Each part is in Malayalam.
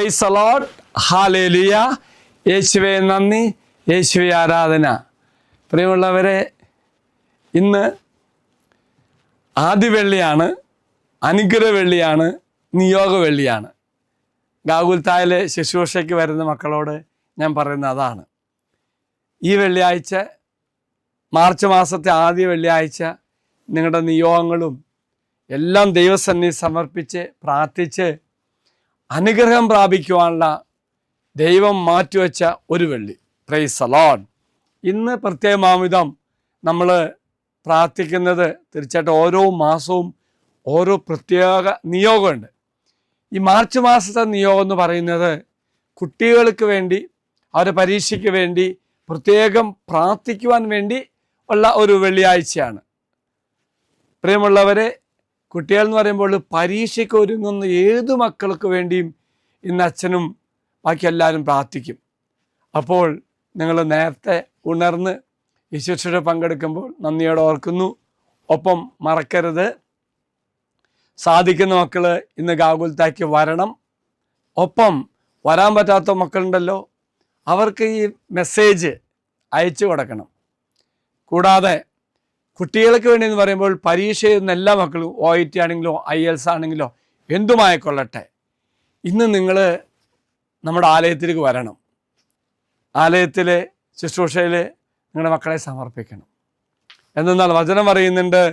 Price the Lord, hallelujah. യേശുവേ നന്ദി, യേശുവേ ആരാധന. പ്രിയമുള്ളവരെ, ഇന്ന് ആദ്യ വെള്ളിയാണ്, അനുഗ്രഹ വെള്ളിയാണ്, നിയോഗ വെള്ളിയാണ്. ഗാഗുൽത്തായിലെ ശുശ്രൂഷയ്ക്ക് വരുന്ന മക്കളോട് ഞാൻ പറയുന്നത് അതാണ്. ഈ വെള്ളിയാഴ്ച, മാർച്ച് മാസത്തെ ആദ്യ വെള്ളിയാഴ്ച, നിങ്ങളുടെ നിയോഗങ്ങളും എല്ലാം ദൈവസന്നിധി സമർപ്പിച്ച് പ്രാർത്ഥിച്ച് അനുഗ്രഹം പ്രാപിക്കുവാനുള്ള ദൈവം മാറ്റിവെച്ച ഒരു വെള്ളി. Price the Lord. ഇന്ന് പ്രത്യേകമാംവിധം നമ്മൾ പ്രാർത്ഥിക്കുന്നത് തീർച്ചയായിട്ടും ഓരോ മാസവും ഓരോ പ്രത്യേക നിയോഗമുണ്ട്. ഈ മാർച്ച് മാസത്തെ നിയോഗം എന്ന് പറയുന്നത് കുട്ടികൾക്ക് വേണ്ടി, അവരുടെ പരീക്ഷയ്ക്ക് വേണ്ടി പ്രത്യേകം പ്രാർത്ഥിക്കുവാൻ വേണ്ടി ഉള്ള ഒരു വെള്ളിയാഴ്ചയാണ്. പ്രിയമുള്ളവരെ, കുട്ടികൾ എന്ന് പറയുമ്പോൾ പരീക്ഷയ്ക്ക് ഒരുങ്ങുന്ന ഏത് മക്കൾക്ക് വേണ്ടിയും ഇന്ന് അച്ഛനും ബാക്കി എല്ലാവരും പ്രാർത്ഥിക്കും. അപ്പോൾ നിങ്ങൾ നേരത്തെ ഉണർന്ന് ഈ ശുശ്രൂഷ പങ്കെടുക്കുമ്പോൾ നന്ദിയോടെ ഓർക്കുന്നു. ഒപ്പം മറക്കരുത്, സാധിക്കുന്ന മക്കൾ ഇന്ന് ഗാഗുൽത്തായ്ക്ക് വരണം. ഒപ്പം വരാൻ പറ്റാത്ത മക്കളുണ്ടല്ലോ, അവർക്ക് ഈ മെസ്സേജ് അയച്ചു കൊടുക്കണം. കൂടാതെ കുട്ടികൾക്ക് വേണ്ടി എന്ന് പറയുമ്പോൾ പരീക്ഷ എഴുതുന്ന എല്ലാ മക്കളും OIT ആണെങ്കിലോ IELTS ആണെങ്കിലോ എന്തുമായിക്കൊള്ളട്ടെ, ഇന്ന് നിങ്ങൾ നമ്മുടെ ആലയത്തിലേക്ക് വരണം. ആലയത്തിലെ ശുശ്രൂഷയിൽ നിങ്ങളുടെ മക്കളെ സമർപ്പിക്കണം. എന്നാൽ വചനം പറയുന്നുണ്ട്,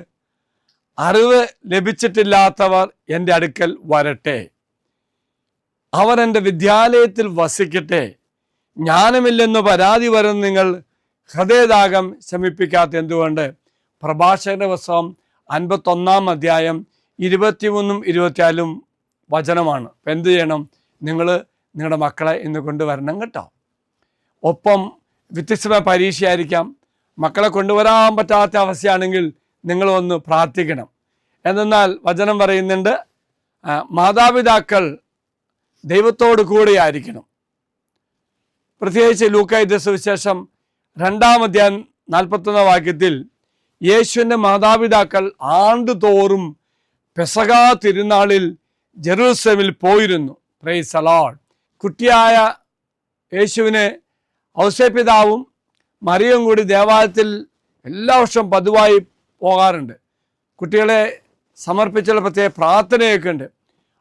അറിവ് ലഭിച്ചിട്ടില്ലാത്തവർ എൻ്റെ അടുക്കൽ വരട്ടെ, അവർ എൻ്റെ വിദ്യാലയത്തിൽ വസിക്കട്ടെ. ജ്ഞാനമില്ലെന്ന് പരാതി വരുന്ന നിങ്ങൾ ഹൃദയദാഹം ശമിപ്പിക്കാത്ത എന്തുകൊണ്ട്? പ്രഭാഷകന്റെ പുസ്തകം 51-ാം അധ്യായം 23-ഉം 24-ഉം വചനമാണ്. അപ്പം എന്ത് ചെയ്യണം? നിങ്ങൾ നിങ്ങളുടെ മക്കളെ ഇന്ന് കൊണ്ടുവരണം കേട്ടോ. ഒപ്പം വ്യത്യസ്തമായ പരീക്ഷയായിരിക്കാം, മക്കളെ കൊണ്ടുവരാൻ പറ്റാത്ത അവസ്ഥയാണെങ്കിൽ നിങ്ങൾ ഒന്ന് പ്രാർത്ഥിക്കണം. എന്നാൽ വചനം പറയുന്നുണ്ട്, മാതാപിതാക്കൾ ദൈവത്തോട് കൂടെയായിരിക്കണം. പ്രത്യേകിച്ച് ലൂക്കായുടെ സുവിശേഷം 2-ാം അധ്യായം 41-ാം വാക്യത്തിൽ യേശുവിൻ്റെ മാതാപിതാക്കൾ ആണ്ടുതോറും പെസഹ തിരുനാളിൽ ജെറൂസലേമിൽ പോയിരുന്നു. Price the Lord. കുട്ടിയായ യേശുവിനെ ഔസേപ്പിതാവും മറിയവും കൂടി ദേവാലയത്തിൽ എല്ലാ വർഷവും പതിവായി പോകാറുണ്ട്. കുട്ടികളെ സമർപ്പിച്ചുള്ള പ്രത്യേക പ്രാർത്ഥനയൊക്കെ ഉണ്ട്.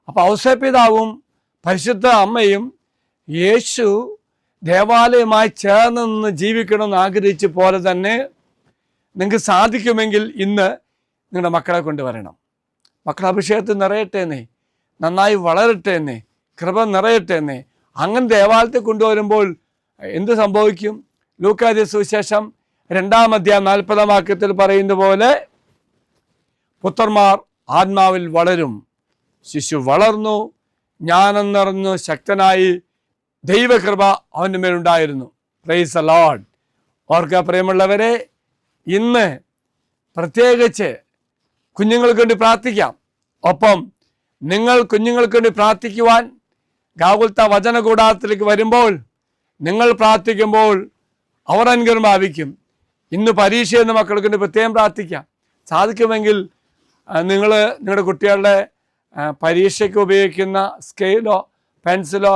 അപ്പോൾ ഔസേപ്പിതാവും പരിശുദ്ധ അമ്മയും യേശു ദേവാലയമായി ചേർന്ന് നിന്ന് ജീവിക്കണമെന്ന് ആഗ്രഹിച്ച പോലെ തന്നെ നിങ്ങൾക്ക് സാധിക്കുമെങ്കിൽ ഇന്ന് നിങ്ങളുടെ മക്കളെ കൊണ്ടുവരണം. മക്കൾ അഭിഷേകത്തിൽ നിറയട്ടെ എന്നേ, നന്നായി വളരട്ടെ എന്നേ, കൃപ നിറയട്ടെ എന്നേ. അങ്ങനെ ദേവാലയത്തിൽ കൊണ്ടുവരുമ്പോൾ എന്ത് സംഭവിക്കും? ലൂക്കായുടെ സുവിശേഷം 2-ാം അധ്യായം 40-ാം വാക്യത്തിൽ പറയുന്ന പോലെ പുത്രന്മാർ ആത്മാവിൽ വളരും, ശിശു വളർന്നു, ജ്ഞാനം നിറഞ്ഞു ശക്തനായി, ദൈവകൃപ അവൻ്റെ മേലുണ്ടായിരുന്നു. Price the Lord. ഓർക്കുക പ്രിയമുള്ളവരെ, ഇന്ന് പ്രത്യേകിച്ച് കുഞ്ഞുങ്ങൾക്ക് വേണ്ടി പ്രാർത്ഥിക്കാം. ഒപ്പം നിങ്ങൾ കുഞ്ഞുങ്ങൾക്ക് വേണ്ടി പ്രാർത്ഥിക്കുവാൻ ഗാഗുൽത്ത വചന കൂടാരത്തിലേക്ക് വരുമ്പോൾ നിങ്ങൾ പ്രാർത്ഥിക്കുമ്പോൾ അവർ അനുഗ്രഹം ഭാവിക്കും. ഇന്ന് പരീക്ഷ എന്ന മക്കൾക്ക് വേണ്ടി പ്രത്യേകം പ്രാർത്ഥിക്കാം. സാധിക്കുമെങ്കിൽ നിങ്ങൾ നിങ്ങളുടെ കുട്ടികളുടെ പരീക്ഷയ്ക്ക് ഉപയോഗിക്കുന്ന സ്കെയിലോ പെൻസിലോ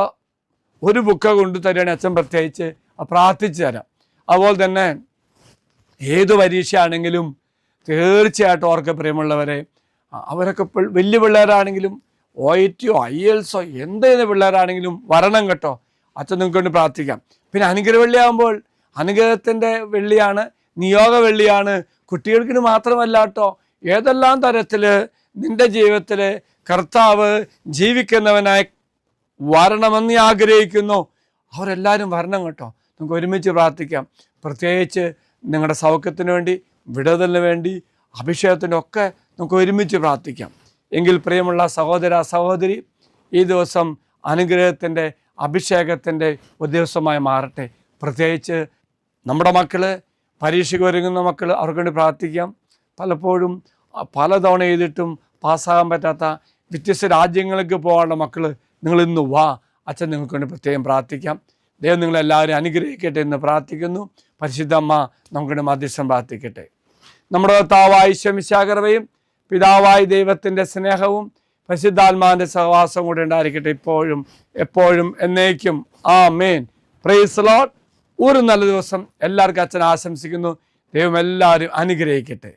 ഒരു ബുക്ക് കൊണ്ടുതരികയാണെങ്കിൽ അച്ഛൻ പ്രത്യേകിച്ച് പ്രാർത്ഥിച്ചു തരാം. അതുപോലെ തന്നെ ഏത് പരീക്ഷയാണെങ്കിലും തീർച്ചയായിട്ടും ഓർക്ക പ്രിയമുള്ളവരെ, അവരൊക്കെ ഇപ്പോൾ വലിയ പിള്ളേരാണെങ്കിലും OIT IELTS എന്തെങ്കിലും പിള്ളേരാണെങ്കിലും വരണം കേട്ടോ. അച്ഛൻ നിങ്ങൾക്ക് വേണ്ടി പ്രാർത്ഥിക്കാം. പിന്നെ അനുഗ്രഹ വെള്ളിയാകുമ്പോൾ അനുഗ്രഹത്തിൻ്റെ വെള്ളിയാണ്, നിയോഗ വെള്ളിയാണ്. കുട്ടികൾക്കിന് മാത്രമല്ല കേട്ടോ, ഏതെല്ലാം തരത്തിൽ നിൻ്റെ ജീവിതത്തിൽ കർത്താവ് ജീവിക്കുന്നവനായി വരണമെന്ന് ആഗ്രഹിക്കുന്നു അവരെല്ലാവരും വരണം കേട്ടോ. നമുക്ക് ഒരുമിച്ച് പ്രാർത്ഥിക്കാം. പ്രത്യേകിച്ച് നിങ്ങളുടെ സൗഖ്യത്തിന് വേണ്ടി, വിടുതലിന് വേണ്ടി, അഭിഷേകത്തിൻ്റെ ഒക്കെ നമുക്ക് ഒരുമിച്ച് പ്രാർത്ഥിക്കാം. എങ്കിൽ പ്രിയമുള്ള സഹോദര സഹോദരി, ഈ ദിവസം അനുഗ്രഹത്തിൻ്റെ അഭിഷേകത്തിൻ്റെ ഒരു ദിവസമായി മാറട്ടെ. പ്രത്യേകിച്ച് നമ്മുടെ മക്കൾ, പരീക്ഷയ്ക്ക് ഒരുങ്ങുന്ന മക്കൾ, അവർക്ക് വേണ്ടി പ്രാർത്ഥിക്കാം. പലപ്പോഴും പലതവണ ചെയ്തിട്ടും പാസ്സാകാൻ പറ്റാത്ത വ്യത്യസ്ത രാജ്യങ്ങൾക്ക് പോകാനുള്ള മക്കൾ, നിങ്ങളിന്ന് വാ, അച്ഛൻ നിങ്ങൾക്ക് വേണ്ടി പ്രത്യേകം പ്രാർത്ഥിക്കാം. ദൈവം നിങ്ങളെല്ലാവരും അനുഗ്രഹിക്കട്ടെ എന്ന് പ്രാർത്ഥിക്കുന്നു. പരിശുദ്ധ അമ്മ നമുക്ക് മധ്യസ്ഥം പ്രാർത്ഥിക്കട്ടെ. നമ്മുടെ കർത്താവായ ഈശോ മിശിഹായുടെ കൃപയും പിതാവായ ദൈവത്തിൻ്റെ സ്നേഹവും പരിശുദ്ധാത്മാവിൻ്റെ സഹവാസം കൂടെ ഉണ്ടായിരിക്കട്ടെ ഇപ്പോഴും എപ്പോഴും എന്നേക്കും. ആമേൻ. Praise the Lord. ഒരു നല്ല ദിവസം എല്ലാവർക്കും അച്ഛൻ ആശംസിക്കുന്നു. ദൈവം എല്ലാവരും അനുഗ്രഹിക്കട്ടെ.